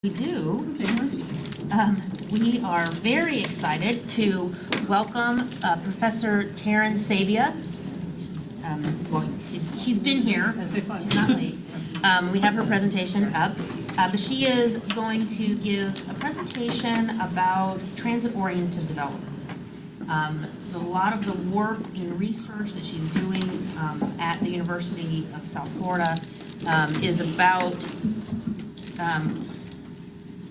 We do. We are very excited to welcome Professor Taryn Sabia. She's been here. She's not late. We have her presentation up, but she is going to give a presentation about transit-oriented development. A lot of the work in research that she's doing at the University of South Florida is about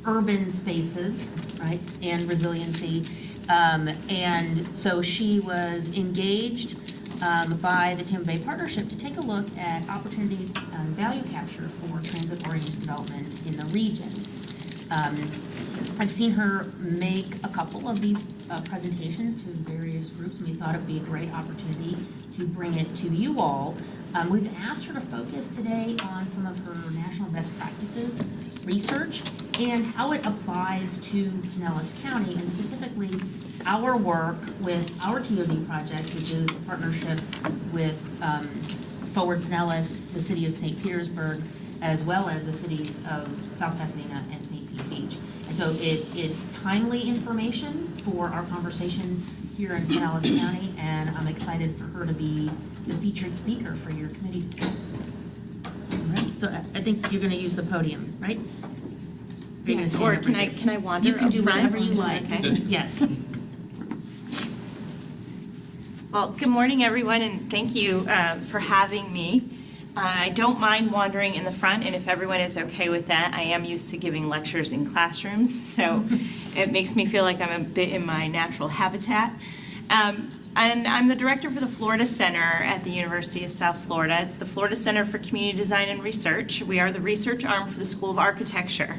urban spaces, right, and resiliency. And so she was engaged by the Tampa Bay Partnership to take a look at opportunities and value capture for transit-oriented development in the region. I've seen her make a couple of these presentations to various groups, and we thought it would be a great opportunity to bring it to you all. We've asked her to focus today on some of her national best practices research and how it applies to Pinellas County, and specifically our work with our TOD project, which is a partnership with Forward Pinellas, the city of St. Petersburg, as well as the cities of South Pasadena and St. Pete Beach. And so it's timely information for our conversation here in Pinellas County, and I'm excited for her to be the featured speaker for your committee. All right, so I think you're going to use the podium, right? Yes, or can I wander? You can do whatever you like. Okay. Yes. Well, good morning, everyone, and thank you for having me. I don't mind wandering in the front, and if everyone is okay with that, I am used to giving lectures in classrooms, so it makes me feel like I'm a bit in my natural habitat. And I'm the director for the Florida Center at the University of South Florida. It's the Florida Center for Community Design and Research. We are the research arm for the School of Architecture.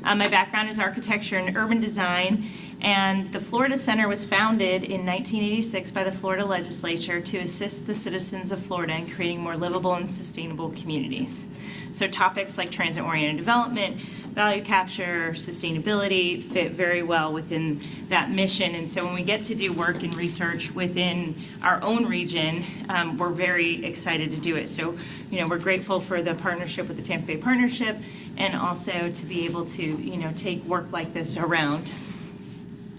My background is architecture and urban design, and the Florida Center was founded in 1986 by the Florida legislature to assist the citizens of Florida in creating more livable and sustainable communities. So topics like transit-oriented development, value capture, sustainability fit very well within that mission. And so when we get to do work and research within our own region, we're very excited to do it. So, we're grateful for the partnership with the Tampa Bay Partnership, and also to be able to, take work like this around.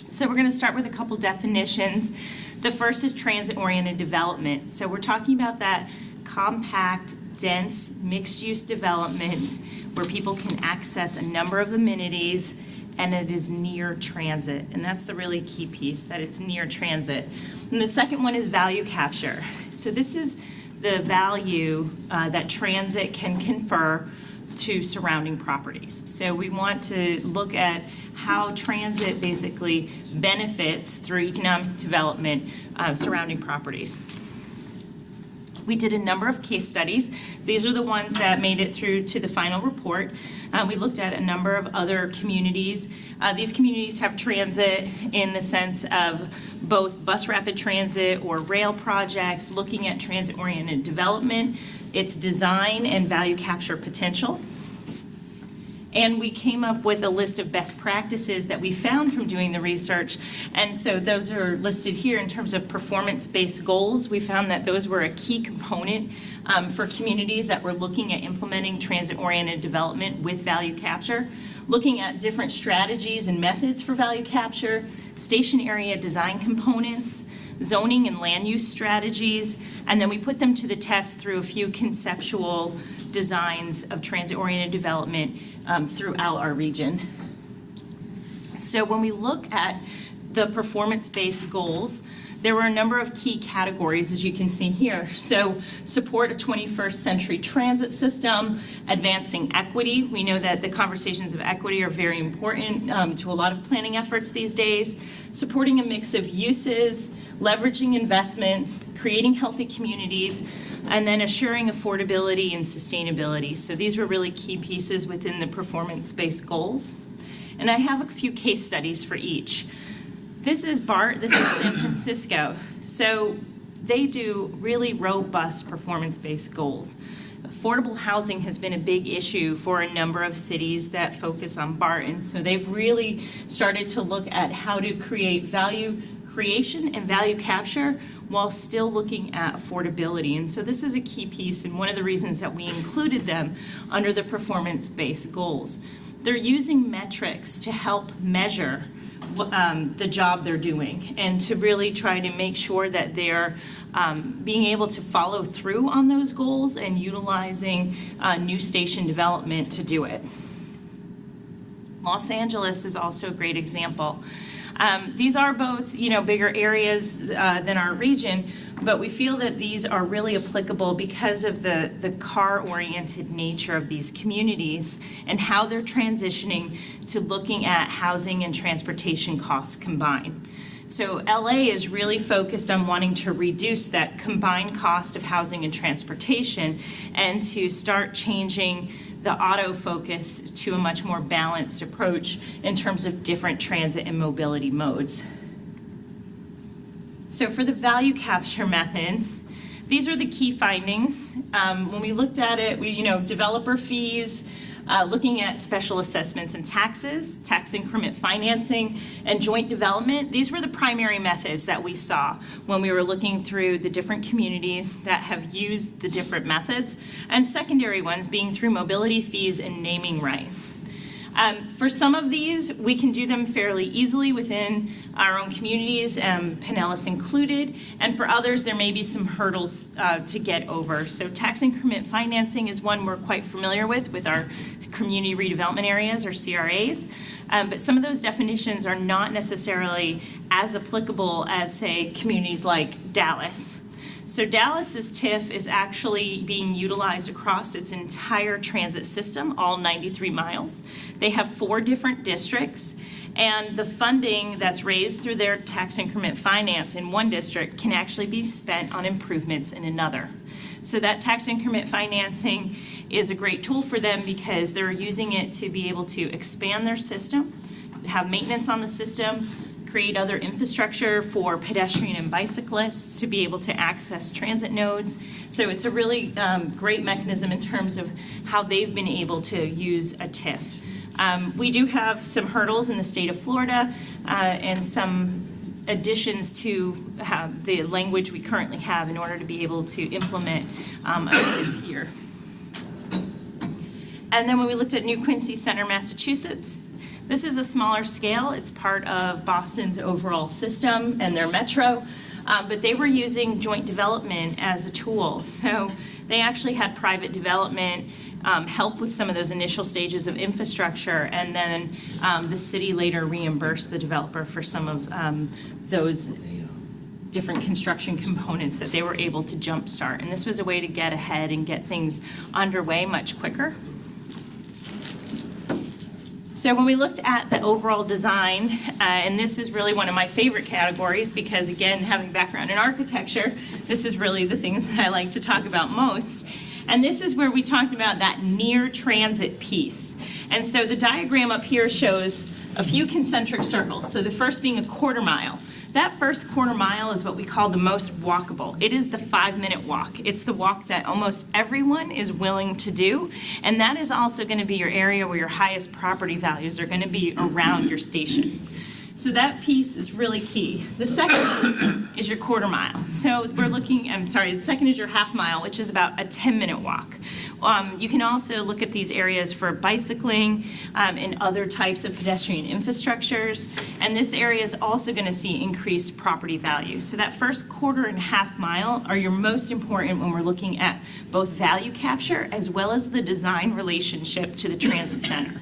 So we're going to start with a couple definitions. The first is transit-oriented development. So we're talking about that compact, dense, mixed-use development where people can access a number of amenities, and it is near transit. And that's the really key piece, that it's near transit. And the second one is value capture. So this is the value that transit can confer to surrounding properties. So we want to look at how transit basically benefits through economic development surrounding properties. We did a number of case studies. These are the ones that made it through to the final report. We looked at a number of other communities. These communities have transit in the sense of both bus rapid transit or rail projects, looking at transit-oriented development, its design and value capture potential. And we came up with a list of best practices that we found from doing the research. And so those are listed here in terms of performance-based goals. We found that those were a key component for communities that were looking at implementing transit-oriented development with value capture, looking at different strategies and methods for value capture, station area design components, zoning and land use strategies, and then we put them to the test through a few conceptual designs of transit-oriented development throughout our region. So when we look at the performance-based goals, there were a number of key categories, as you can see here. So support a 21st century transit system, advancing equity. We know that the conversations of equity are very important to a lot of planning efforts these days. Supporting a mix of uses, leveraging investments, creating healthy communities, and then assuring affordability and sustainability. So these were really key pieces within the performance-based goals. And I have a few case studies for each. This is BART, this is San Francisco. So they do really robust performance-based goals. Affordable housing has been a big issue for a number of cities that focus on BART, and so they've really started to look at how to create value creation and value capture while still looking at affordability. And so this is a key piece, and one of the reasons that we included them under the performance-based goals. they're using metrics to help measure the job they're doing and to really try to make sure that they're being able to follow through on those goals and utilizing new station development to do it. Los Angeles is also a great example. These are both, bigger areas than our region, but we feel that these are really applicable because of the car-oriented nature of these communities and how they're transitioning to looking at housing and transportation costs combined. So LA is really focused on wanting to reduce that combined cost of housing and transportation and to start changing the autofocus to a much more balanced approach in terms of different transit and mobility modes. So for the value capture methods, these are the key findings. When we looked at it, developer fees, looking at special assessments and taxes, tax increment financing, and joint development. These were the primary methods that we saw when we were looking through the different communities that have used the different methods, and secondary ones being through mobility fees and naming rights. For some of these, we can do them fairly easily within our own communities, Pinellas included, and for others, there may be some hurdles to get over. So tax increment financing is one we're quite familiar with our community redevelopment areas, or CRAs, but some of those definitions are not necessarily as applicable as, say, communities like Dallas. So Dallas's TIF is actually being utilized across its entire transit system, all 93 miles. They have 4 different districts, and the funding that's raised through their tax increment finance in one district can actually be spent on improvements in another. So that tax increment financing is a great tool for them because they're using it to be able to expand their system, have maintenance on the system, create other infrastructure for pedestrian and bicyclists to be able to access transit nodes. So it's a really great mechanism in terms of how they've been able to use a TIF. We do have some hurdles in the state of Florida and some additions to the language we currently have in order to be able to implement a TIF here. And then when we looked at New Quincy Center, Massachusetts, this is a smaller scale. It's part of Boston's overall system and their metro, but they were using joint development as a tool. So they actually had private development help with some of those initial stages of infrastructure, and then the city later reimbursed the developer for some of those different construction components that they were able to jumpstart. And this was a way to get ahead and get things underway much quicker. So when we looked at the overall design, and this is really one of my favorite categories because, again, having background in architecture, this is really the things that I like to talk about most. And this is where we talked about that near transit piece. And so the diagram up here shows a few concentric circles. So the first being a quarter mile. That first quarter mile is what we call the most walkable. It is the 5-minute walk. It's the walk that almost everyone is willing to do. And that is also going to be your area where your highest property values are going to be around your station. So that piece is really key. The second is your quarter mile. So we're looking, the second is your half mile, which is about a 10-minute walk. You can also look at these areas for bicycling and other types of pedestrian infrastructures. And this area is also going to see increased property value. So that first quarter and half mile are your most important when we're looking at both value capture as well as the design relationship to the transit center.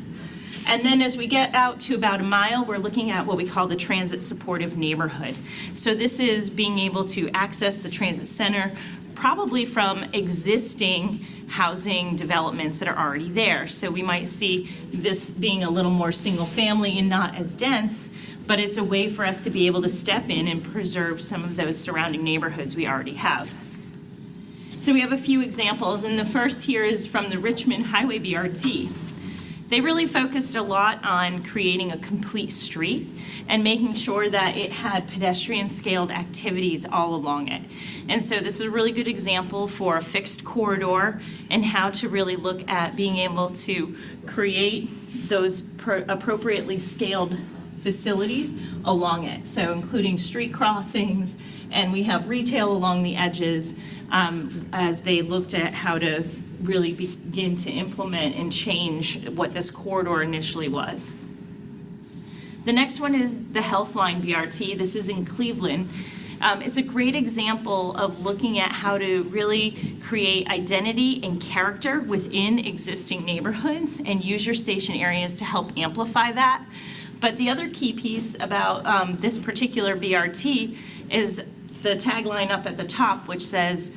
And then as we get out to about a mile, we're looking at what we call the transit supportive neighborhood. So this is being able to access the transit center probably from existing housing developments that are already there. So we might see this being a little more single family and not as dense, but it's a way for us to be able to step in and preserve some of those surrounding neighborhoods we already have. So we have a few examples, and the first here is from the Richmond Highway BRT. They really focused a lot on creating a complete street and making sure that it had pedestrian scaled activities all along it. And so this is a really good example for a fixed corridor and how to really look at being able to create those appropriately scaled facilities along it. So including street crossings, and we have retail along the edges as they looked at how to really begin to implement and change what this corridor initially was. The next one is the Line Brt. This is in Cleveland. It's a great example of looking at how to really create identity and character within existing neighborhoods and use your station areas to help amplify that. But the other key piece about this particular BRT is the tagline up at the top, which says,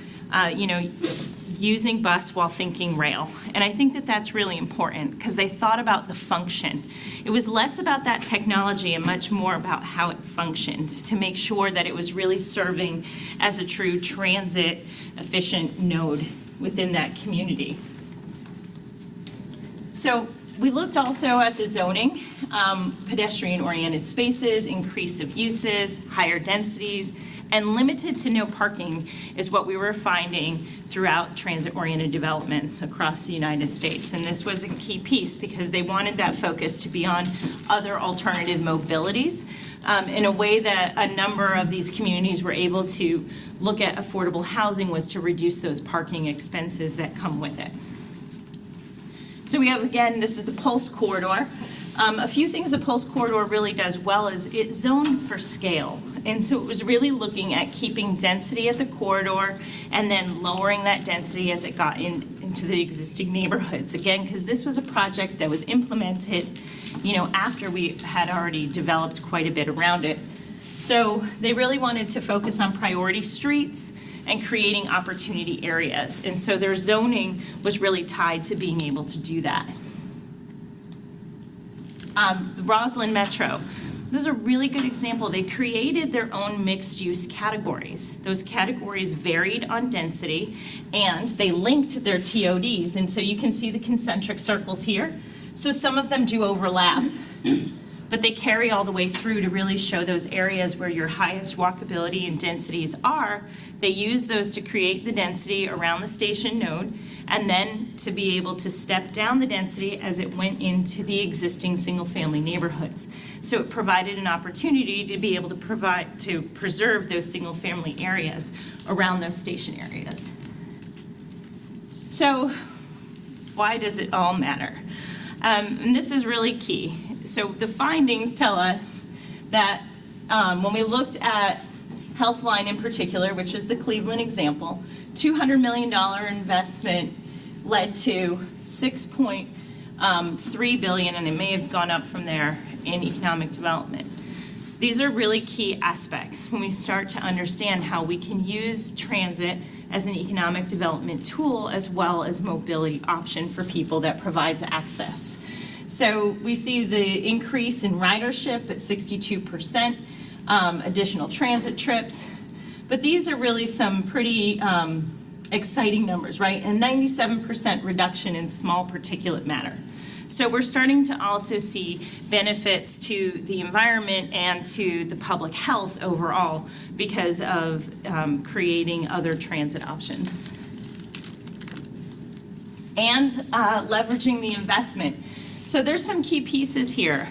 using bus while thinking rail. And I think that that's really important because they thought about the function. It was less about that technology and much more about how it functioned to make sure that it was really serving as a true transit efficient node within that community. So we looked also at the zoning, pedestrian-oriented spaces, increase of uses, higher densities, and limited to no parking is what we were finding throughout transit-oriented developments across the United States. And this was a key piece because they wanted that focus to be on other alternative mobilities in a way that a number of these communities were able to look at affordable housing was to reduce those parking expenses that come with it. So we have, again, this is the Pulse Corridor. A few things the Pulse Corridor really does well is it's zoned for scale. And so it was really looking at keeping density at the corridor and then lowering that density as it got into the existing neighborhoods. Again, because this was a project that was implemented, after we had already developed quite a bit around it. So they really wanted to focus on priority streets and creating opportunity areas. And so their zoning was really tied to being able to do that. The Roslyn Metro. This is a really good example. They created their own mixed-use categories. Those categories varied on density, and they linked their TODs. And so you can see the concentric circles here. So some of them do overlap, but they carry all the way through to really show those areas where your highest walkability and densities are. They use those to create the density around the station node, and then to be able to step down the density as it went into the existing single-family neighborhoods. So it provided an opportunity to be able to preserve those single-family areas around those station areas. So why does it all matter? And this is really key. So the findings tell us that when we looked at Healthline in particular, which is the Cleveland example, $200 million investment led to $6.3 billion, and it may have gone up from there, in economic development. These are really key aspects when we start to understand how we can use transit as an economic development tool as well as mobility option for people that provides access. So we see the increase in ridership at 62%, additional transit trips, but these are really some pretty exciting numbers, right? And 97% reduction in small particulate matter. So we're starting to also see benefits to the environment and to the public health overall because of creating other transit options. And leveraging the investment. So there's some key pieces here,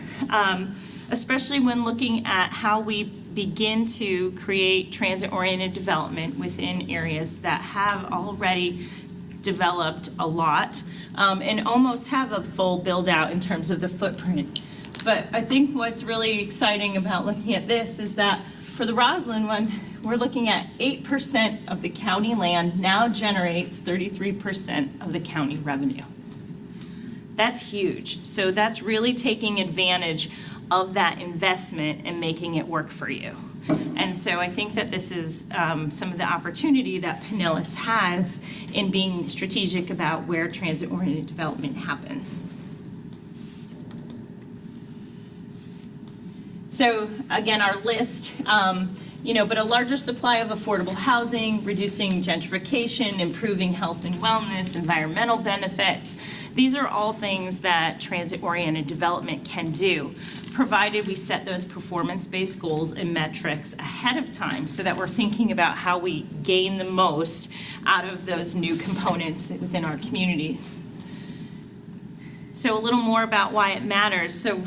especially when looking at how we begin to create transit-oriented development within areas that have already developed a lot and almost have a full build-out in terms of the footprint. But I think what's really exciting about looking at this is that for the Roslyn one, we're looking at 8% of the county land now generates 33% of the county revenue. That's huge. So that's really taking advantage of that investment and making it work for you. And so I think that this is some of the opportunity that Pinellas has in being strategic about where transit-oriented development happens. So again, our list, but a larger supply of affordable housing, reducing gentrification, improving health and wellness, environmental benefits. These are all things that transit-oriented development can do, provided we set those performance-based goals and metrics ahead of time so that we're thinking about how we gain the most out of those new components within our communities. So a little more about why it matters. So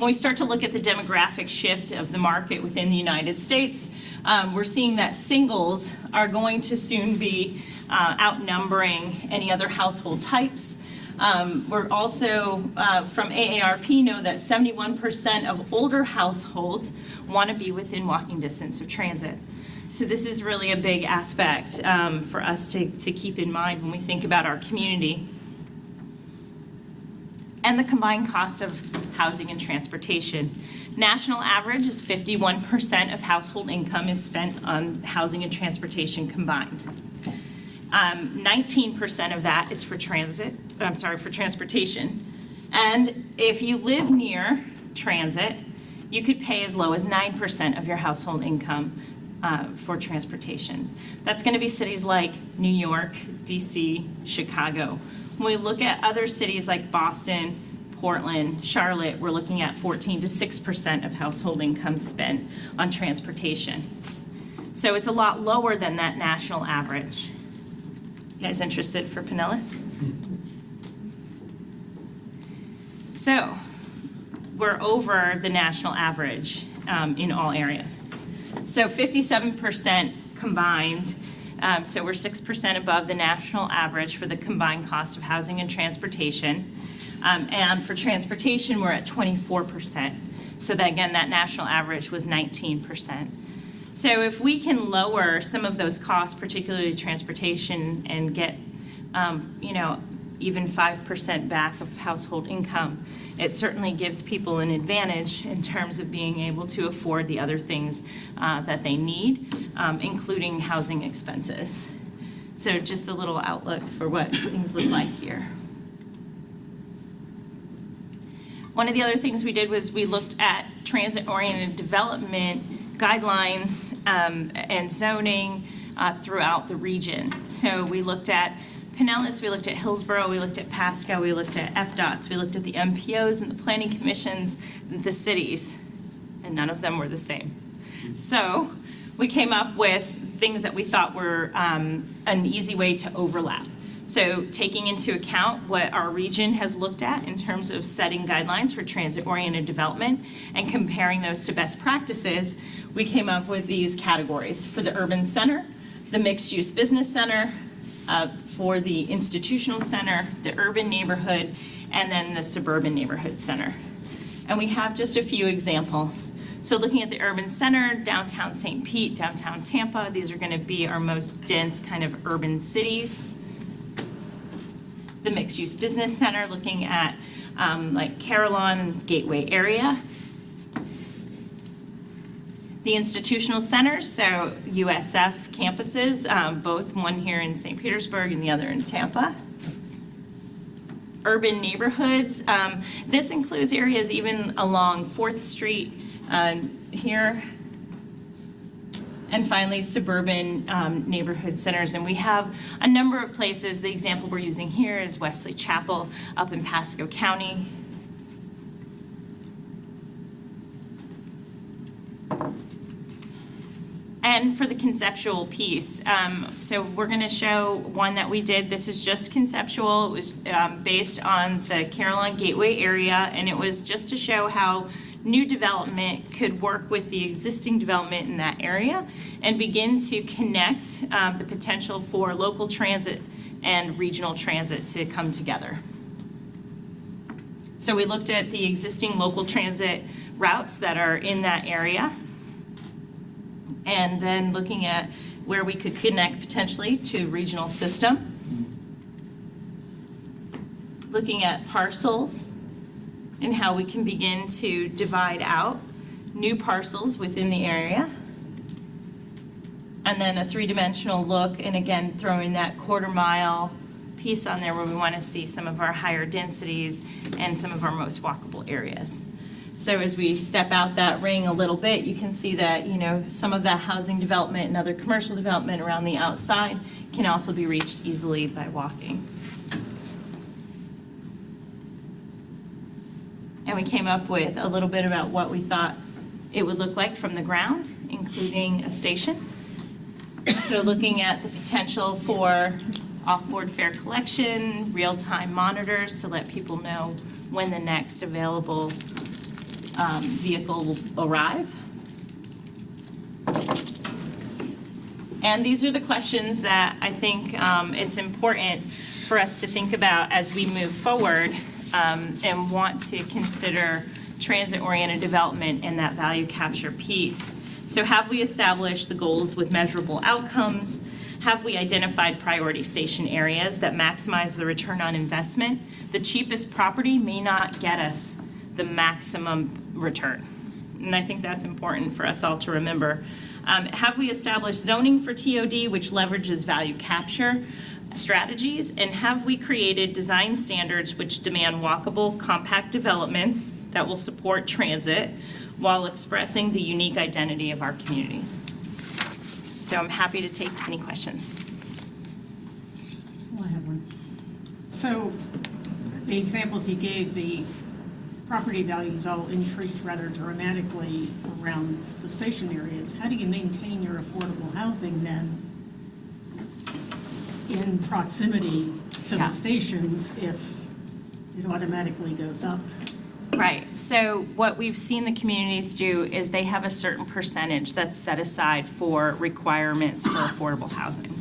When we start to look at the demographic shift of the market within the United States, we're seeing that singles are going to soon be outnumbering any other household types. We're also, from AARP, know that 71% of older households want to be within walking distance of transit. So this is really a big aspect for us to keep in mind when we think about our community. And the combined cost of housing and transportation. National average is 51% of household income is spent on housing and transportation combined. 19% of that is for transportation. And if you live near transit, you could pay as low as 9% of your household income for transportation. That's going to be cities like New York, DC, Chicago. When we look at other cities like Boston, Portland, Charlotte, we're looking at 14 to 6% of household income spent on transportation. So it's a lot lower than that national average. You guys interested for Pinellas? So we're over the national average in all areas. So 57% combined, so we're 6% above the national average for the combined cost of housing and transportation. And for transportation, we're at 24%. So that, again, that national average was 19%. So if we can lower some of those costs, particularly transportation, and get, even 5% back of household income, it certainly gives people an advantage in terms of being able to afford the other things that they need, including housing expenses. So just a little outlook for what things look like here. One of the other things we did was we looked at transit-oriented development guidelines and zoning throughout the region. So we looked at Pinellas, we looked at Hillsborough, we looked at Pasco, we looked at FDOTs, we looked at the MPOs and the planning commissions, the cities, and none of them were the same. So we came up with things that we thought were an easy way to overlap. So taking into account what our region has looked at in terms of setting guidelines for transit-oriented development and comparing those to best practices, we came up with these categories for the urban center, the mixed-use business center, for the institutional center, the urban neighborhood, and then the suburban neighborhood center. And we have just a few examples. So looking at the urban center, downtown St. Pete, downtown Tampa, these are going to be our most dense kind of urban cities. The mixed-use business center, looking at like Carillon and Gateway area. The institutional centers, so USF campuses, both one here in St. Petersburg and the other in Tampa. Urban neighborhoods, this includes areas even along 4th Street here. And finally, suburban neighborhood centers. And we have a number of places. The example we're using here is Wesley Chapel up in Pasco County. And for the conceptual piece, so we're going to show one that we did. This is just conceptual. It was based on the Carillon Gateway area, and it was just to show how new development could work with the existing development in that area and begin to connect the potential for local transit and regional transit to come together. So we looked at the existing local transit routes that are in that area, and then looking at where we could connect potentially to regional system. Looking at parcels and how we can begin to divide out new parcels within the area. And then a three-dimensional look, and again, throwing that quarter-mile piece on there where we want to see some of our higher densities and some of our most walkable areas. So as we step out that ring a little bit, you can see that, some of that housing development and other commercial development around the outside can also be reached easily by walking. And we came up with a little bit about what we thought it would look like from the ground, including a station. So looking at the potential for off-board fare collection, real-time monitors to let people know when the next available vehicle will arrive. And these are the questions that I think it's important for us to think about as we move forward and want to consider transit-oriented development and that value capture piece. So have we established the goals with measurable outcomes? Have we identified priority station areas that maximize the return on investment? The cheapest property may not get us the maximum return. And I think that's important for us all to remember. Have we established zoning for TOD, which leverages value capture strategies? And have we created design standards which demand walkable, compact developments that will support transit while expressing the unique identity of our communities? So I'm happy to take any questions. Well, I have one. So the examples you gave, the property values all increase rather dramatically around the station areas. How do you maintain your affordable housing then in proximity to the stations if it automatically goes up? Right. So what we've seen the communities do is they have a certain percentage that's set aside for requirements for affordable housing.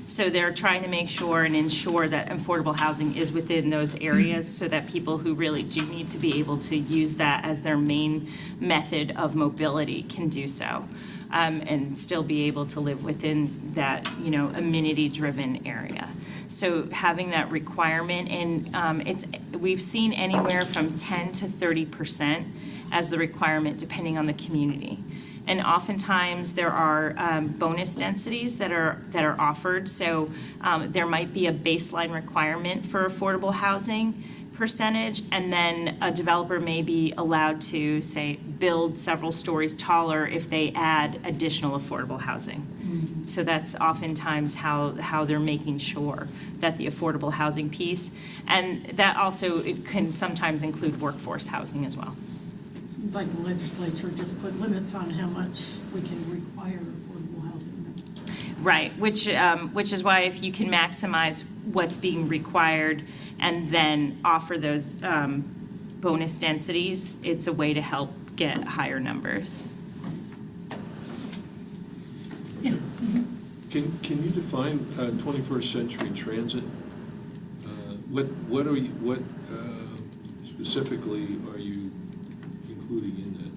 So they're trying to make sure and ensure that affordable housing is within those areas so that people who really do need to be able to use that as their main method of mobility can do so. And still be able to live within that, amenity-driven area. So having that requirement, and we've seen anywhere from 10 to 30% as the requirement, depending on the community. And oftentimes there are bonus densities that are offered. So there might be a baseline requirement for affordable housing percentage, and then a developer may be allowed to, say, build several stories taller if they add additional affordable housing. Mm-hmm. So that's oftentimes how they're making sure that the affordable housing piece, and that also it can sometimes include workforce housing as well. Seems like the legislature just put limits on how much we can require affordable housing. Right, which is why if you can maximize what's being required and then offer those bonus densities, it's a way to help get higher numbers. Yeah. Can you define 21st century transit? What specifically are you including in that?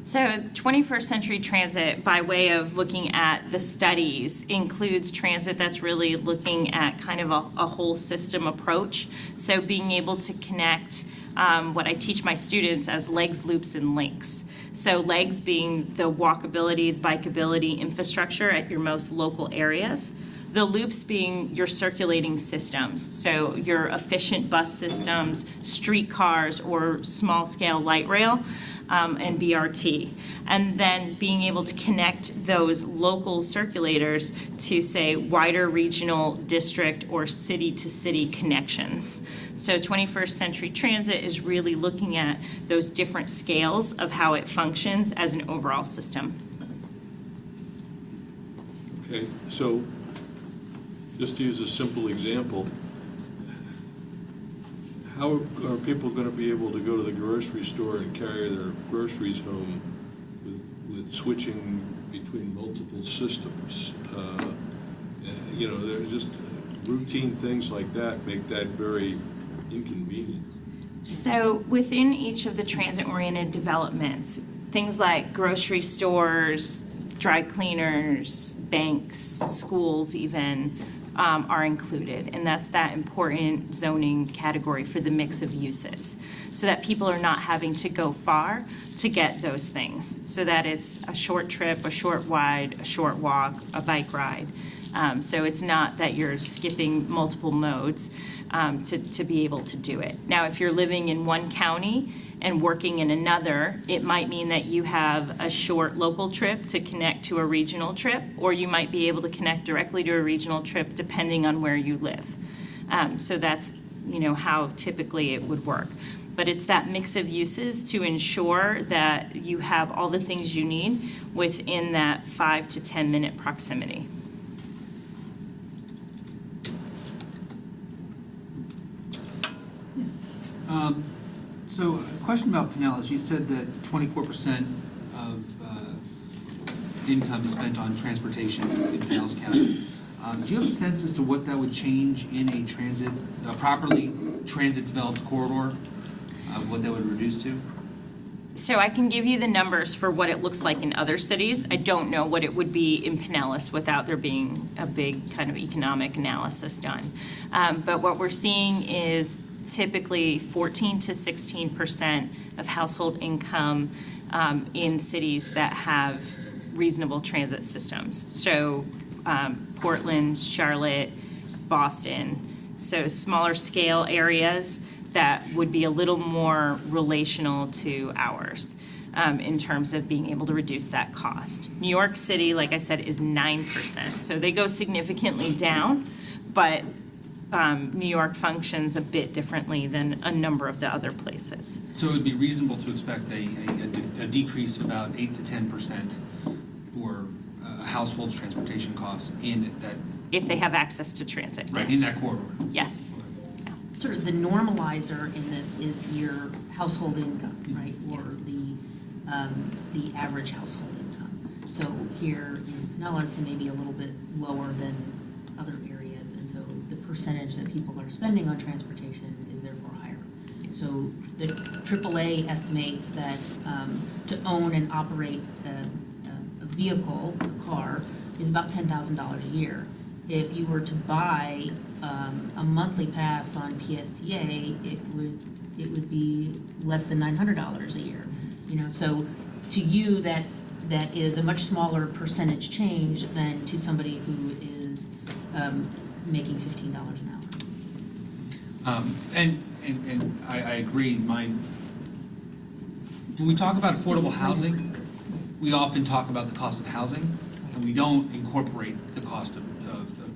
So 21st century transit, by way of looking at the studies, includes transit that's really looking at kind of a whole system approach. So being able to connect what I teach my students as legs, loops, and links. So legs being the walkability, bikeability infrastructure at your most local areas. The loops being your circulating systems, so your efficient bus systems, streetcars, or small-scale light rail, and BRT. And then being able to connect those local circulators to, say, wider regional district or city-to-city connections. So 21st century transit is really looking at those different scales of how it functions as an overall system. Okay, so just to use a simple example, how are people going to be able to go to the grocery store and carry their groceries home with switching between multiple systems? There's just routine things like that make that very inconvenient. So within each of the transit-oriented developments, things like grocery stores, dry cleaners, banks, schools even, are included, and that's that important zoning category for the mix of uses, so that people are not having to go far to get those things, so that it's a short trip, a short ride, a short walk, a bike ride. So it's not that you're skipping multiple modes to be able to do it. Now, if you're living in one county and working in another, it might mean that you have a short local trip to connect to a regional trip, or you might be able to connect directly to a regional trip depending on where you live. So that's, how typically it would work. But it's that mix of uses to ensure that you have all the things you need within that 5 to 10 minute proximity. Yes. So, a question about Pinellas. You said that 24% of income is spent on transportation in Pinellas County. Do you have a sense as to what that would change in a properly transit-developed corridor? What that would reduce to? So I can give you the numbers for what it looks like in other cities. I don't know what it would be in Pinellas without there being a big kind of economic analysis done. But what we're seeing is typically 14 to 16% of household income in cities that have reasonable transit systems. So Portland, Charlotte, Boston, so smaller scale areas that would be a little more relational to ours in terms of being able to reduce that cost. New York City, like I said, is 9%. So they go significantly down, but New York functions a bit differently than a number of the other places. So it would be reasonable to expect a decrease of about 8 to 10% for households' transportation costs in that. If they have access to transit, Right, yes. in that corridor. Yes. Sort of the normalizer in this is your household income, right? Or the average household income. So here in Pinellas, it may be a little bit lower than other areas, and so the percentage that people are spending on transportation is therefore higher. So the AAA estimates that to own and operate a vehicle, a car, is about $10,000 a year. If you were to buy a monthly pass on PSTA, it would be less than $900 a year. So to you that is a much smaller percentage change than to somebody who is making $15 an hour. And I agree. When we talk about affordable housing, we often talk about the cost of housing, and we don't incorporate the cost of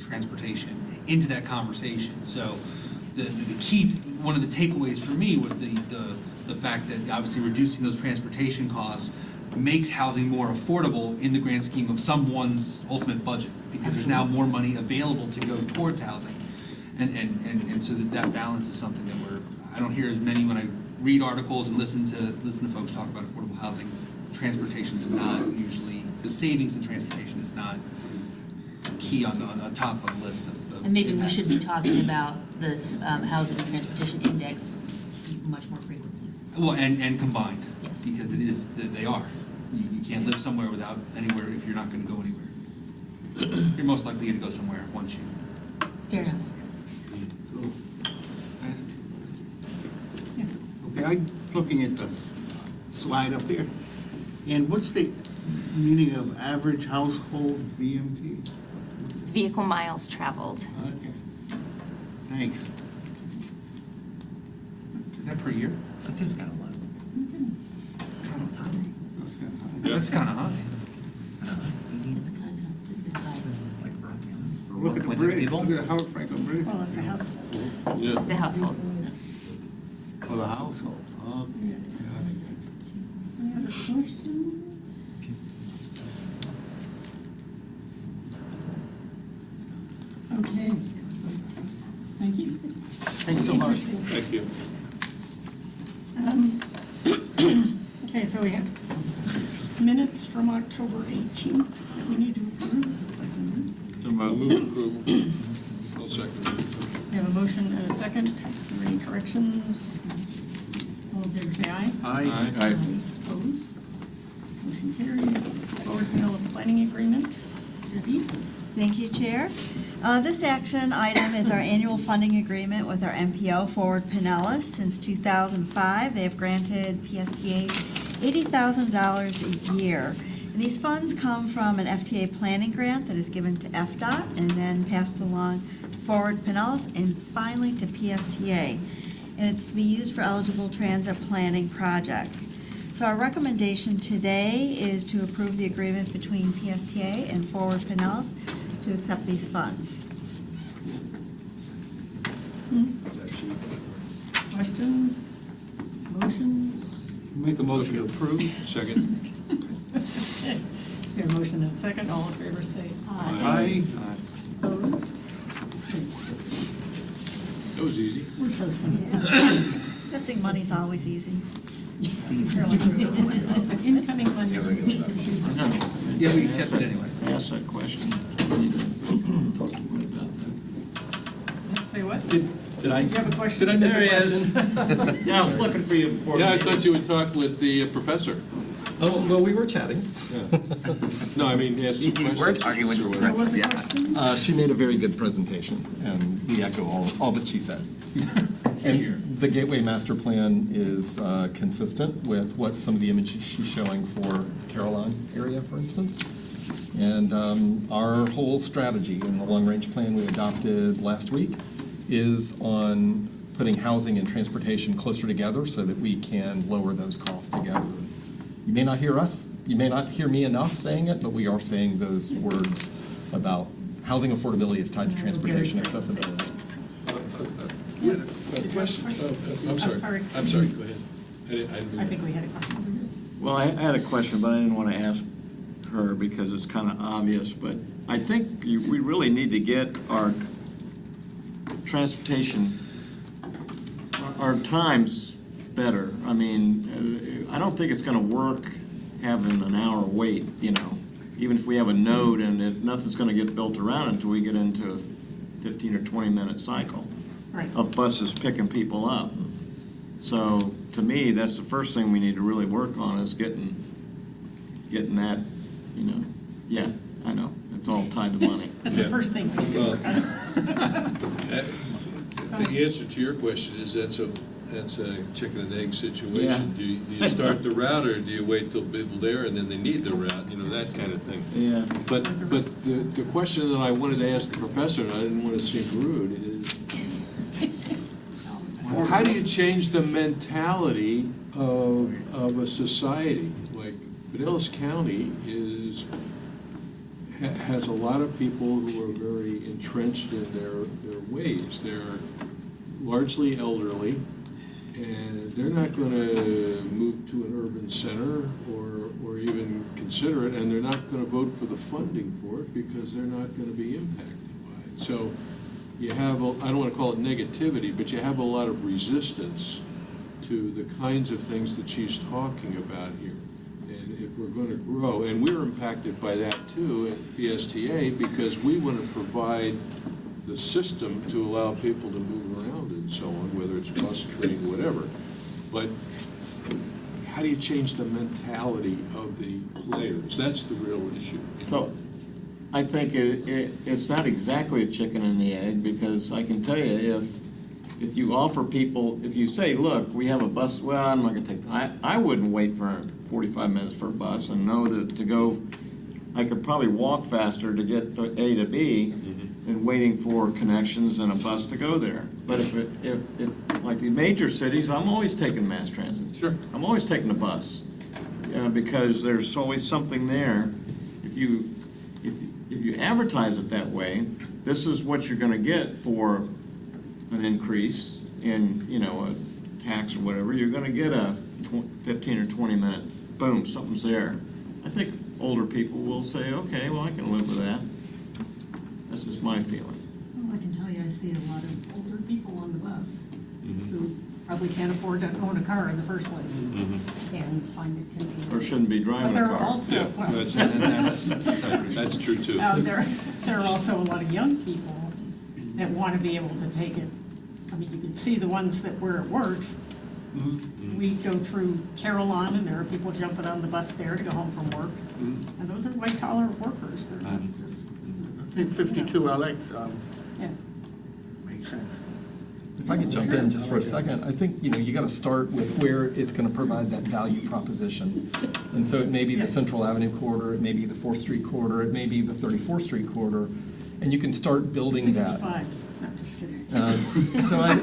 transportation into that conversation. So the key, one of the takeaways for me was the fact that obviously reducing those transportation costs makes housing more affordable in the grand scheme of someone's ultimate budget, because there's now more money available to go towards housing. And so that balance is something that I don't hear as many when I read articles and listen to folks talk about affordable housing. Transportation is not usually, the savings in transportation is not key on the top of the list of And maybe we impacts. should be talking about this housing and transportation index much more frequently. Well, and combined, Yes. because they are. You can't live somewhere without anywhere if you're not going to go anywhere. You're most likely going to go somewhere once you. Fair enough. Okay, I'm looking at the slide up here, and what's the meaning of average household VMT? Vehicle miles traveled. Okay, thanks. Is that per year? That seems kind of low. That's kind of high. It's kind of high. Like for a family. Look at the With six bridge, people? look at Howard Franklin Bridge. Well, it's a household. Yeah. It's a household. For the household, okay. Any other questions? Okay. Thank you. Thanks so much. Interesting. Thank you. Okay, so we have minutes from October 18th that we need to approve. Move approval. I'll second. We have a motion and a second. Are there any corrections? All in favor, say aye. Aye. Opposed? Motion carries. Forward Pinellas Planning Agreement. Debbie? Thank you, Chair. This action item is our annual funding agreement with our MPO, Forward Pinellas. Since 2005, they have granted PSTA $80,000 a year. And these funds come from an FTA planning grant that is given to FDOT and then passed along to Forward Pinellas and finally to PSTA. And it's to be used for eligible transit planning projects. So our recommendation today is to approve the agreement between PSTA and Forward Pinellas to accept these funds. Questions? Motions? Make a motion to approve. Second. Okay. We have a motion and a second. All in favor, say Aye. aye. Opposed? That was easy. We're so simple. Accepting money's always easy. It's an incoming funding. Yeah, we accept it anyway. I asked that question. We need to talk to him about that. Say what? Did I? You have a question? Did I miss There he a is. question? Yeah, I was looking for you before. Yeah, I the thought you would talk with the professor. Oh, well, we were chatting. Yeah. No, I mean, ask some questions. We're talking with or the whatever. What was the Yeah. question? She made a very good presentation, and we echo all that she said. And the Gateway Master Plan is consistent with what some of the images she's showing for Caroline area, for instance. And our whole strategy in the long-range plan we adopted last week is on putting housing and transportation closer together so that we can lower those costs together. You may not hear us, you may not hear me enough saying it, but we are saying those words about housing affordability is tied to transportation accessibility. You had a question? I'm sorry. I'm sorry, go ahead. I think we had a question over here. Well, I had a question, but I didn't want to ask her because it's kind of obvious, but I think we really need to get our transportation, our times better. I mean, I don't think it's going to work having an hour wait, even if we have a node and nothing's going to get built around until we get into a 15 or 20-minute cycle Right. of buses picking people up. So, to me, that's the first thing we need to really work on is getting that, yeah, I know, it's all tied to money. That's the Yeah. first thing. we do. The answer to your question is that's a chicken and egg situation. Yeah. Do you start the route, or do you wait till people there and then they need the route, that kind of thing. Yeah. But the question that I wanted to ask the professor, and I didn't want to seem rude, is how do you change the mentality of a society? Like Pinellas County has a lot of people who are very entrenched in their ways. They're largely elderly, and they're not going to move to an urban center or even consider it, and they're not going to vote for the funding for it because they're not going to be impacted by it. So you have, I don't want to call it negativity, but you have a lot of resistance to the kinds of things that she's talking about here. And if we're going to grow, and we're impacted by that too at PSTA, because we want to provide the system to allow people to move around and so on, whether it's bus, train, whatever. But how do you change the mentality of the players? That's the real issue. So, I think it's not exactly a chicken and the egg, because I can tell you, if you offer people, if you say, look, we have a bus, well, I'm not gonna take, I wouldn't wait for 45 minutes for a bus and know that to go, I could probably walk faster to get to A to B than waiting for connections and a bus to go there. But if like the major cities, I'm always taking mass transit. Sure. I'm always taking a bus, because there's always something there. If you advertise it that way, this is what you're gonna get for an increase in, a tax or whatever. You're gonna get a 15 or 20 minute, boom, something's there. I think older people will say, okay, well, I can live with that. That's just my feeling. Well, I can tell you, I see a lot of older people on the bus who probably can't afford to own a car in the first place and find it convenient. Or shouldn't be But driving there a are car. also, Yeah, well, that's true too. there are also a lot of young people that want to be able to take it. I mean, you can see the ones that where it works. We go through Caroline, and there are people jumping on the bus there to go home from work. And those are white collar workers. They're not just. In 52 LX, Yeah. makes sense. If I could jump in just for a second, I think, you got to start with where it's going to provide that value proposition. And so it may be the Central Avenue corridor, it may be the 4th Street corridor, it may be the 34th Street corridor, and you can start building that. 65. No, just kidding. So I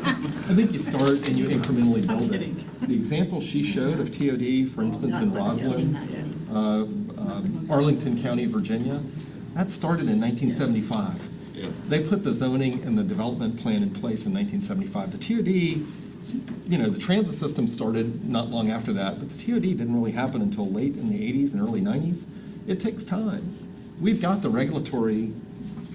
think you start and you incrementally I'm build kidding. it. The example she showed of TOD, for instance, in Roslyn, Arlington County, Virginia, that started in 1975. Yeah. They put the zoning and the development plan in place in 1975. The TOD, the transit system started not long after that, but the TOD didn't really happen until late in the 80s and early 90s. It takes time. We've got the regulatory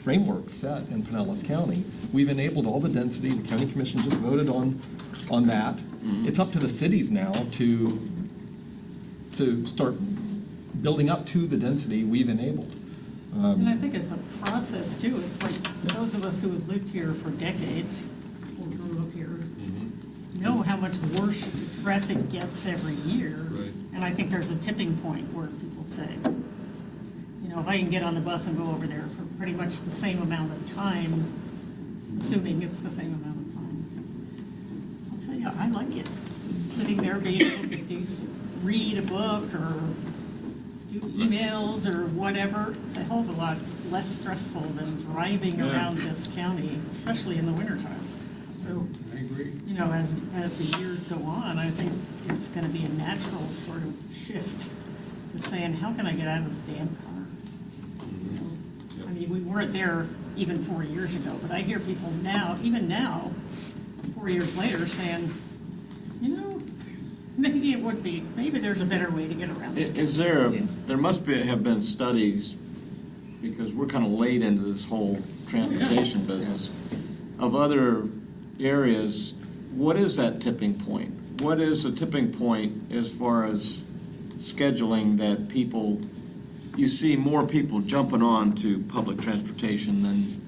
framework set in Pinellas County. We've enabled all the density. The county commission just voted on that. It's up to the cities now to start building up to the density we've enabled. And I think it's a process too. It's like those of us who have lived here for decades or grew up here know how much worse the traffic gets every year. Right. And I think there's a tipping point where people say, you know, if I can get on the bus and go over there for pretty much the same amount of time, assuming it's the same amount of time, I'll tell you, I like it. Sitting there being able to read a book or do emails or whatever, it's a hell of a lot less stressful than driving Yeah. around this county, especially in the wintertime. So, I agree. you know, as the years go on, I think it's gonna be a natural sort of shift to saying, how can I get out of this damn car? You know, I mean, we weren't there even 4 years ago, but I hear people now, even now, 4 years later, saying, you know, maybe it would be, maybe there's a better way to get around this. Is there, there must be, have been studies, because we're kind of late into this whole transportation business, of other areas. What is that tipping point? What is the tipping point as far as scheduling that people, you see more people jumping on to public transportation than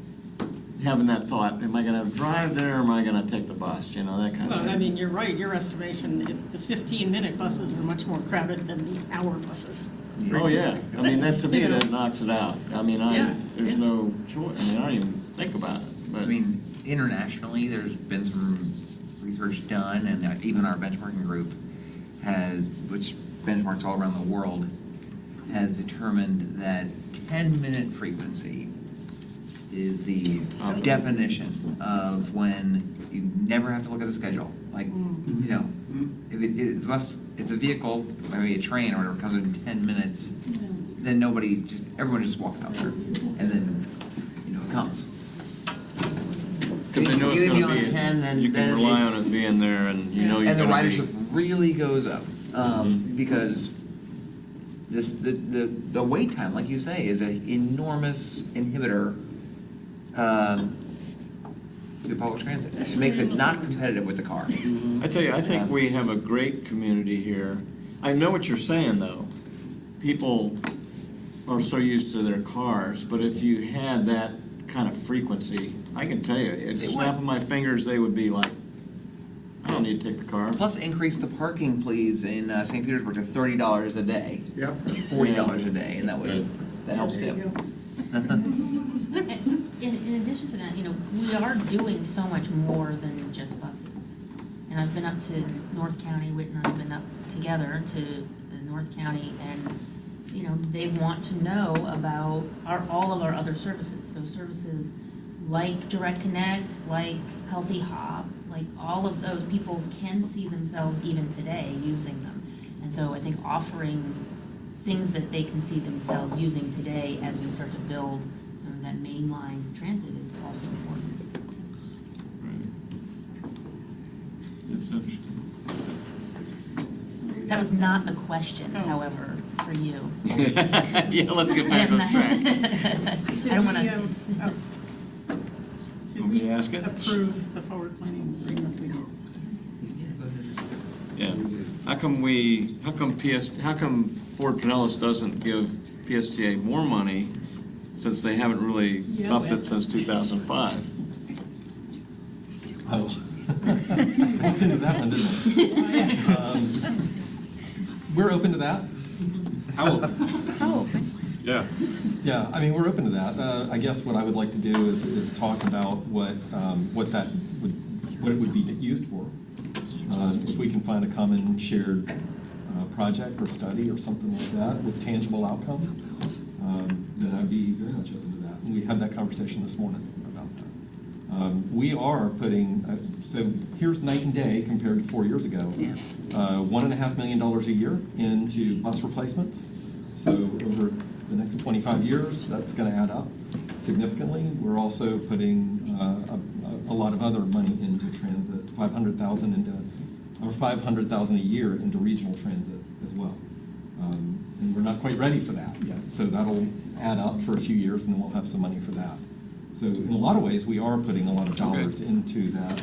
having that thought, am I gonna drive there or am I gonna take the bus, you know, that kind of Well, thing. I mean, you're right, your estimation, the 15-minute buses are much more crowded than the hour buses. Oh, yeah, I mean, that, to me, You know. that knocks it out. I mean, Yeah, there's yeah. no choice, I mean, I don't even think about it, but. I mean, internationally, there's been some research done, and even our benchmarking group has, which benchmarks all around the world, has determined that 10-minute frequency is the definition of when you never have to look at a schedule. Like, you know, if a vehicle, maybe a train or whatever, comes in 10 minutes, then everyone just walks out there, and then, you know, it comes. Because they know it's If you gonna on 10, then- be, you can then rely it- on it being there, and you know you're And the gonna ridership be. really goes up, because the wait time, like you say, is an enormous inhibitor to public transit. It makes it not competitive with the car. I tell you, I think we have a great community here. I know what you're saying, though. People are so used to their cars, but if you had that kind of frequency, I can tell you, at the snap of my fingers, they would be like, I don't need to take the car. Plus, increase the parking, please, in St. Petersburg to $30 a day. Yep. $40 a day, and that helps There you too. In addition to that, you know, we are doing so much more than just buses. And I've been up to North County, Whit and I've been up together to the North County, and, you know, they want to know about all of our other services. So services like Direct Connect, like Healthy Hop, like all of those people can see themselves even today using them. And so I think offering things that they can see themselves using today as we start to build that mainline transit is also important. It's interesting. That was not the question, however, for you. Yeah, let's get back on track. I don't want to. Want me to ask it? Approve the forward planning agreement we did. Yeah. How come Ford Pinellas doesn't give PSTA more money since they haven't really upped it since 2005? Oh. Looked into that one, didn't we? We're open to that. Oh, Yeah. Yeah, I mean, we're open to that. I guess what I would like to do is talk about what it would be used for. If we can find a common shared project or study or something like that with tangible outcomes, then I'd be very much open to that. And we had that conversation this morning about that. We are putting, so here's night and day compared to 4 years ago. Yeah. $1.5 million a year into bus replacements. So over the next 25 years, that's going to add up significantly. We're also putting a lot of other money into transit, $500,000 a year into regional transit as well. And we're not quite ready for that yet. So that'll add up for a few years, and then we'll have some money for that. So in a lot of ways, we are putting a lot of dollars into that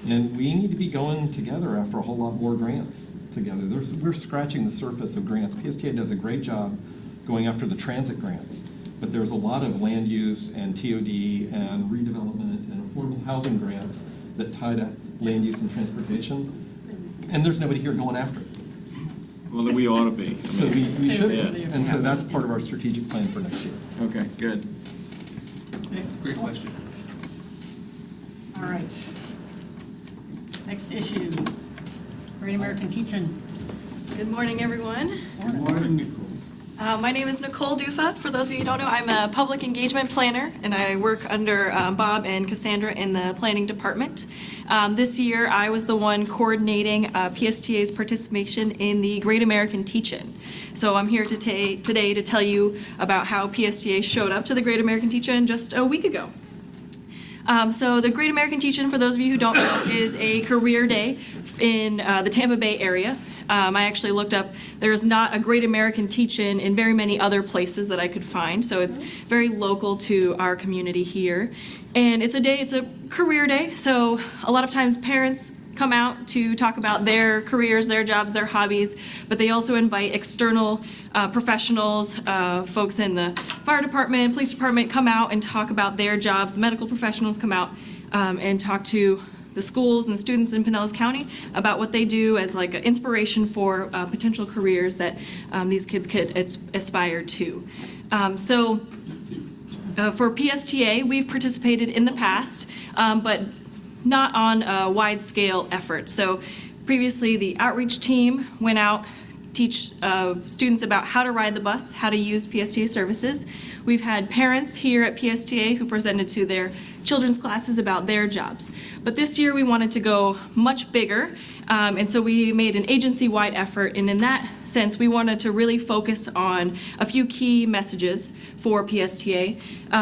And we need to be going together after a whole lot more grants together. We're scratching the surface of grants. PSTA does a great job going after the transit grants, but there's a lot of land use and TOD and redevelopment and affordable housing grants that tie to land use and transportation, and there's nobody here going after it. Well, then we ought to be. So we should, Yeah. and so that's part of our strategic plan for next year. Okay, good. Great question. All right. Next issue, Great American Teach-In. Good morning, everyone. Morning, Nicole. My name is Nicole Dufa. For those of you who don't know, I'm a public engagement planner, and I work under Bob and Cassandra in the planning department. This year, I was the one coordinating PSTA's participation in the Great American Teach-In. So I'm here today to tell you about how PSTA showed up to the Great American Teach-In just a week ago. So the Great American Teach-In, for those of you who don't know, is a career day in the Tampa Bay area. I actually looked up, there's not a Great American Teach-In in very many other places that I could find, so it's very local to our community here. And it's a career day, so a lot of times parents come out to talk about their careers, their jobs, their hobbies, but they also invite external professionals, folks in the fire department, police department, come out and talk about their jobs. Medical professionals come out and talk to the schools and the students in Pinellas County about what they do as like an inspiration for potential careers that these kids could aspire to. So for PSTA, we've participated in the past, but not on a wide-scale effort. So previously, the outreach team went out, teach students about how to ride the bus, how to use PSTA services. We've had parents here at PSTA who presented to their children's classes about their jobs. But this year we wanted to go much bigger, and so we made an agency-wide effort, and in that sense we wanted to really focus on a few key messages for PSTA.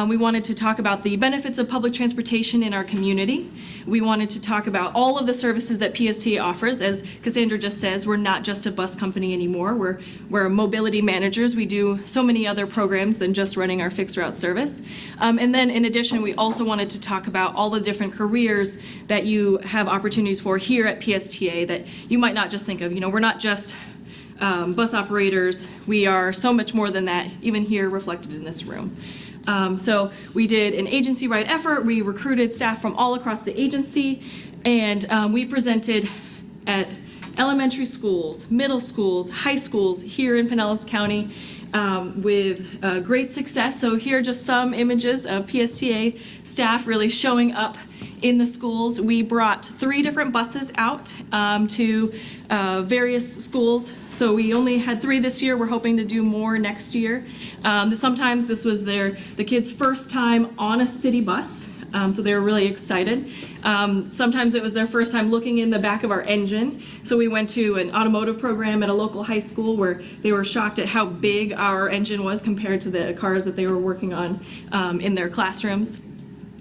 We wanted to talk about the benefits of public transportation in our community. We wanted to talk about all of the services that PSTA offers. As Cassandra just says, we're not just a bus company anymore. We're mobility managers. We do so many other programs than just running our fixed route service. And then in addition, we also wanted to talk about all the different careers that you have opportunities for here at PSTA that you might not just think of. You know, we're not just bus operators. We are so much more than that, even here reflected in this room. So we did an agency-wide effort. We recruited staff from all across the agency, and we presented at elementary schools, middle schools, high schools here in Pinellas County with great success. So here are just some images of PSTA staff really showing up in the schools. We brought 3 different buses out to various schools. So we only had 3 this year. We're hoping to do more next year. Sometimes this was the kids' first time on a city bus. So they were really excited. Sometimes it was their first time looking in the back of our engine. So we went to an automotive program at a local high school where they were shocked at how big our engine was compared to the cars that they were working on in their classrooms.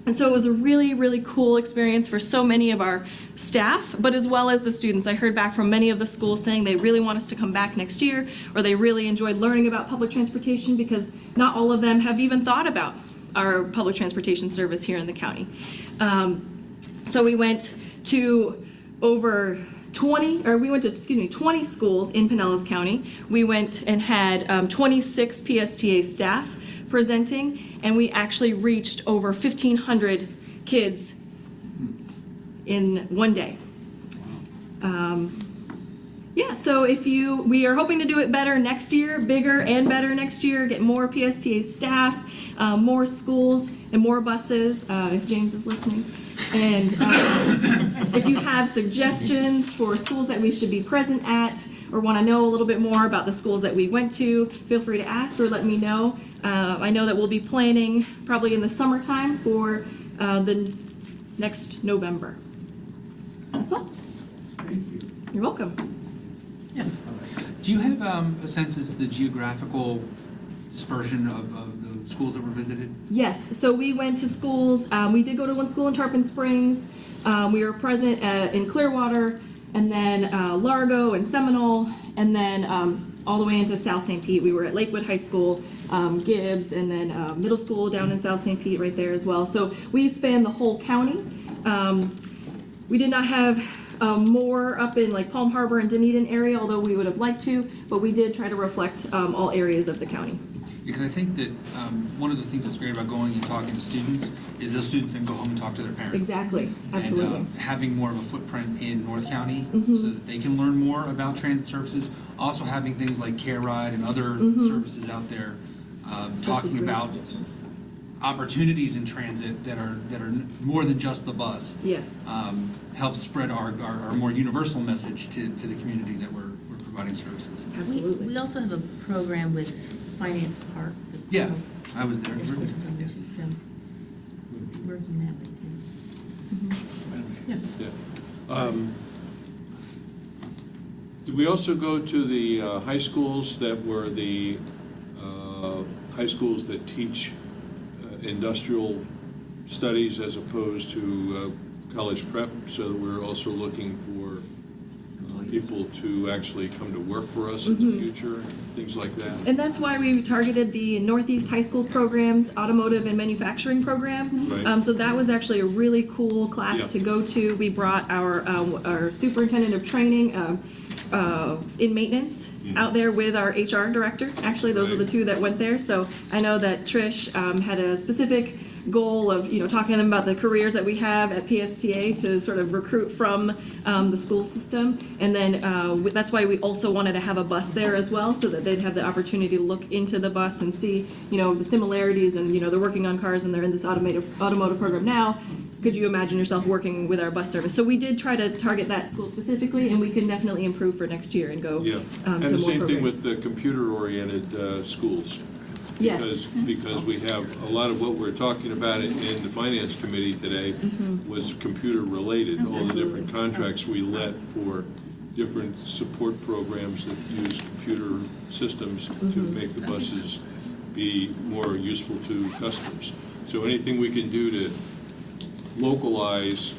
And so it was a really, really cool experience for so many of our staff, but as well as the students. I heard back from many of the schools saying they really want us to come back next year, or they really enjoyed learning about public transportation because not all of them have even thought about our public transportation service here in the county. So we went to 20 schools in Pinellas County. We went and had 26 PSTA staff presenting, and we actually reached over 1,500 kids in one day. So we are hoping to do it better next year, bigger and better next year, get more PSTA staff, more schools, and more buses, if James is listening. And if you have suggestions for schools that we should be present at, or want to know a little bit more about the schools that we went to, feel free to ask or let me know. I know that we'll be planning probably in the summertime for the next November. That's all. Thank you. You're welcome. Yes. Do you have a sense as to the geographical dispersion of the schools that were visited? Yes, so we went to schools. We did go to one school in Tarpon Springs. We were present in Clearwater, and then Largo and Seminole, and then all the way into South St. Pete. We were at Lakewood High School, Gibbs, and then middle school down in South St. Pete right there as well. So we spanned the whole county. We did not have more up in like Palm Harbor and Dunedin area, although we would have liked to, but we did try to reflect all areas of the county. Because I think that one of the things that's great about going and talking to students is those students then go home and talk to their parents. Exactly, absolutely. And having more of a footprint in North County Mhm. so that they can learn more about transit services. Also having things like Care Ride and other Mhm. services out there, That's a talking great about suggestion. opportunities in transit that are more than just the bus. Yes. Helps spread our more universal message to the community that we're providing services. Absolutely. We also have a program with Finance Park. Yeah, I was there. So, working that way too. Yes. Yeah. Did we also go to the high schools that were the high schools that teach industrial studies as opposed to college prep, so that we're also looking for people to actually come to work for us in the future, things like that? And that's why we targeted the Northeast High School programs, automotive and manufacturing program. Right. So that was actually a really cool class Yeah. to go to. We brought our superintendent of training in maintenance out there with our HR director. Actually, those are the Right. two that went there. So I know that Trish had a specific goal of, talking to them about the careers that we have at PSTA to sort of recruit from the school system. And then that's why we also wanted to have a bus there as well, so that they'd have the opportunity to look into the bus and see, the similarities. And, they're working on cars and they're in this automotive program now. Could you imagine yourself working with our bus service? So we did try to target that school specifically, and we can definitely improve for next year and go Yeah, to more and the same thing programs. with the computer-oriented schools. Yes. Because we have, a lot of what we're talking about in the Finance Committee today was computer-related, all the different contracts we let for different support programs that use computer systems to make the buses be more useful to customers. So anything we can do to localize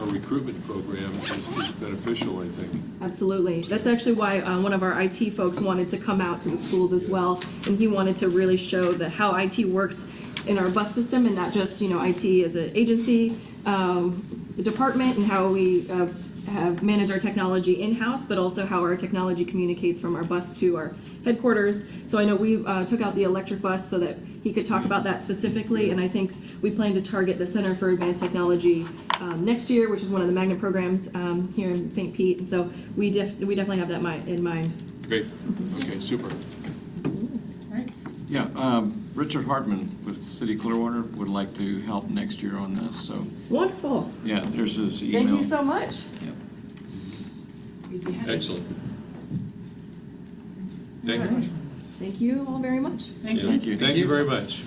our recruitment program is beneficial, I think. Absolutely. That's actually why one of our IT folks wanted to come out to the schools as well, and he wanted to really show how IT works in our bus system, and not just, IT as an agency department, and how we have managed our technology in-house, but also how our technology communicates from our bus to our headquarters. So I know we took out the electric bus so that he could talk about that specifically, and I think we plan to target the Center for Advanced Technology next year, which is one of the magnet programs here in St. Pete, and so we definitely have that in mind. Great, okay, super. Yeah, Richard Hartman with City Clearwater would like to help next year on this, so, Wonderful. yeah, there's his email. Thank you so much. Yep. Excellent. Thank you. Thank you all very much. Thank you. Thank you. Thank you very much.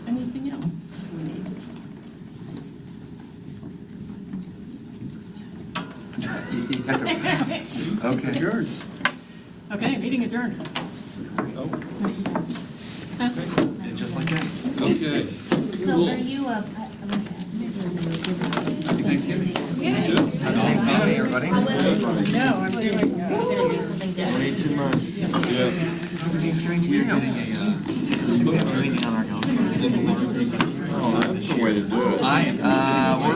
Anything else we need? Okay. Adjourned. Okay, meeting adjourned. Just like that. Okay. So are you, Happy Thanksgiving. Thanksgiving, everybody. No, I'm doing, Way too much. Yeah. Happy Thanksgiving to you. We're getting a Anything on our calendar? Oh, that's the way to do it. We're